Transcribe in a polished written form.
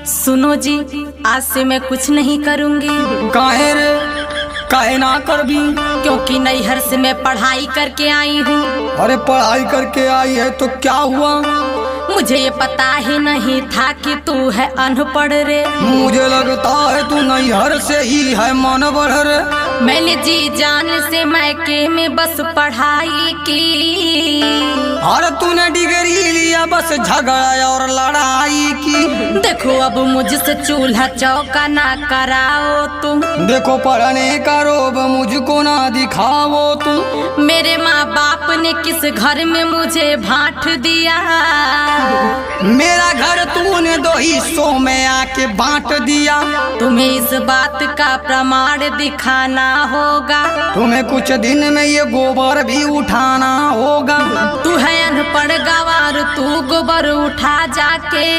सुनो जी, आज से मैं कुछ नहीं करूंगी। काहे रे, काहे ना कर भी? क्योंकि नैहर से मैं पढ़ाई करके आई हूँ। अरे पढ़ाई करके आई है तो क्या हुआ? मुझे ये पता ही नहीं था कि तू है अनपढ़ रे। मुझे लगता है तू नैहर से ही है मन बढ़ रे। मैंने जी जान से मैके में बस पढ़ाई की। अरे तूने डिग्री लिया बस झगड़ा और लड़ाई की। देखो अब मुझसे चूल्हा चौका ना कराओ तुम। देखो पढ़ने का रोब मुझको ना दिखाओ तुम। मेरे माँ बाप ने किस घर में मुझे बांट दिया। मेरा घर तूने 2 हिस्सों में आके बांट दिया। तुम्हें इस बात का प्रमाण दिखाना होगा। तुम्हें कुछ दिन में ये गोबर भी उठाना होगा। तू है अनपढ़ गवार, तू गोबर उठा जाके।